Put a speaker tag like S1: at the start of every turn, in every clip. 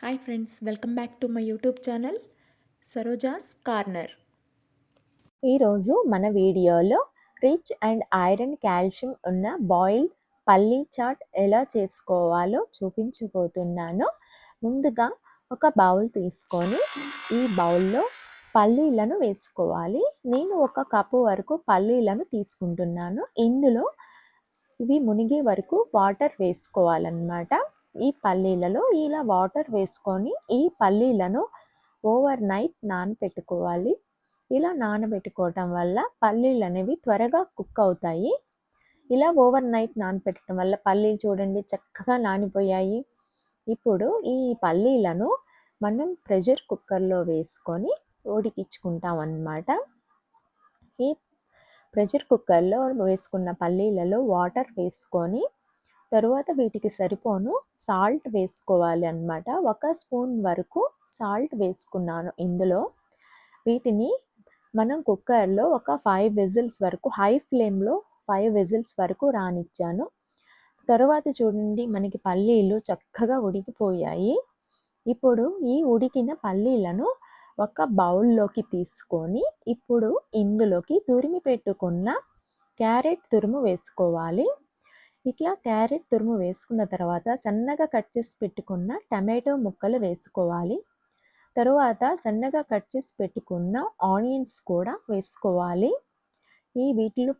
S1: Hi friends, welcome back to my YouTube channel Saroja's corner.
S2: ఈరోజు మన వీడియోలో రిచ్ అండ్ ఐరన్ కాల్షియం ఉన్న boiled పల్లీ చాట్ ఎలా చేసుకోవాలో చూపించబోతున్నాను. ముందుగా ఒక బౌల్ తీసుకొని ఈ బౌల్లో పల్లీలను వేసుకోవాలి. నేను 1 కప్పు వరకు పల్లీలను తీసుకుంటున్నాను. ఇందులో ఇవి మునిగే వరకు వాటర్ వేసుకోవాలన్నమాట. ఈ పల్లీలలో ఇలా వాటర్ వేసుకొని ఈ పల్లీలను ఓవర్ నైట్ నానబెట్టుకోవాలి. ఇలా నానబెట్టుకోవటం వల్ల పల్లీలు అనేవి త్వరగా కుక్ అవుతాయి. ఇలా ఓవర్ నైట్ నానబెట్టడం వల్ల పల్లీలు చూడండి చక్కగా నానిపోయాయి. ఇప్పుడు ఈ పల్లీలను మనం ప్రెషర్ కుక్కర్లో వేసుకొని ఉడికించుకుంటాం అన్నమాట. ఈ ప్రెషర్ కుక్కర్లో వేసుకున్న పల్లీలలో వాటర్ వేసుకొని తరువాత వీటికి సరిపోను సాల్ట్ వేసుకోవాలి అన్నమాట. 1 స్పూన్ వరకు సాల్ట్ వేసుకున్నాను ఇందులో. వీటిని మనం కుక్కర్లో ఒక 5 విజిల్స్ వరకు హై ఫ్లేమ్లో 5 విజిల్స్ వరకు రానిచ్చాను. తరువాత చూడండి మనకి పల్లీలు చక్కగా ఉడికిపోయాయి. ఇప్పుడు ఈ ఉడికిన పల్లీలను ఒక బౌల్లోకి తీసుకొని ఇప్పుడు ఇందులోకి తురిమి పెట్టుకున్న క్యారెట్ తురుము వేసుకోవాలి. ఇట్లా క్యారెట్ తురుము వేసుకున్న తర్వాత సన్నగా కట్ చేసి పెట్టుకున్న టమాటో ముక్కలు వేసుకోవాలి. తరువాత సన్నగా కట్ చేసి పెట్టుకున్న ఆనియన్స్ కూడా వేసుకోవాలి. ఈ వీటిలో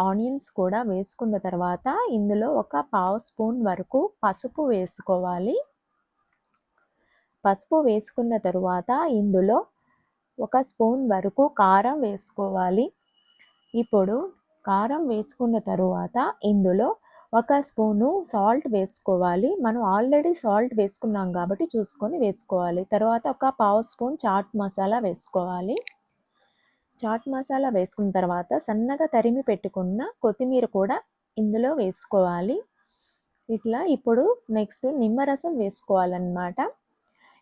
S2: ఆనియన్స్ కూడా వేసుకున్న తర్వాత ఇందులో ఒక 1/2 స్పూన్ వరకు పసుపు వేసుకోవాలి. పసుపు వేసుకున్న తరువాత ఇందులో 1 స్పూన్ వరకు కారం వేసుకోవాలి. ఇప్పుడు కారం వేసుకున్న తరువాత ఇందులో 1 స్పూను సాల్ట్ వేసుకోవాలి. మనం ఆల్రెడీ సాల్ట్ వేసుకున్నాం కాబట్టి చూసుకొని వేసుకోవాలి. తర్వాత ఒక 1/2 స్పూన్ చాట్ మసాలా వేసుకోవాలి. చాట్ మసాలా వేసుకున్న తర్వాత సన్నగా తరిమి పెట్టుకున్న కొత్తిమీర కూడా ఇందులో వేసుకోవాలి. ఇట్లా ఇప్పుడు నెక్స్ట్ నిమ్మరసం వేసుకోవాలన్నమాట.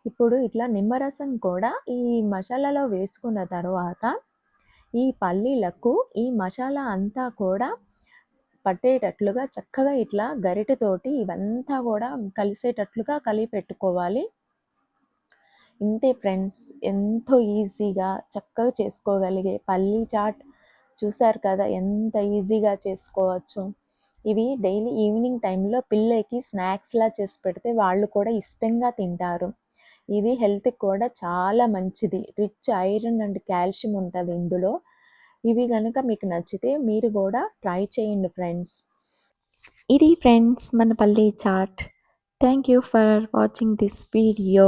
S2: ఇప్పుడు ఇట్లా నిమ్మరసం కూడా ఈ మసాలాలో వేసుకున్న తర్వాత ఈ పల్లీలకు ఈ మసాలా అంతా కూడా పట్టేటట్లుగా చక్కగా ఇట్లా గరిటెతోటి ఇవంతా కూడా కలిసేటట్లుగా కలిపి పెట్టుకోవాలి. ఇంతే ఫ్రెండ్స్, ఎంతో ఈజీగా చక్కగా చేసుకోగలిగే పల్లీ చాట్ చూసారు కదా ఎంత ఈజీగా చేసుకోవచ్చు. ఇవి డైలీ ఈవినింగ్ టైంలో పిల్లలకి స్నాక్స్లా చేసి పెడితే వాళ్ళు కూడా ఇష్టంగా తింటారు. ఇది హెల్త్కి కూడా చాలా మంచిది. రిచ్ ఐరన్ అండ్ కాల్షియం ఉంటుంది ఇందులో. ఇవి కనుక మీకు నచ్చితే మీరు కూడా ట్రై చేయండి ఫ్రెండ్స్.
S1: ఇది ఫ్రెండ్స్ మన పల్లీ chaat. Thank you for watching this video.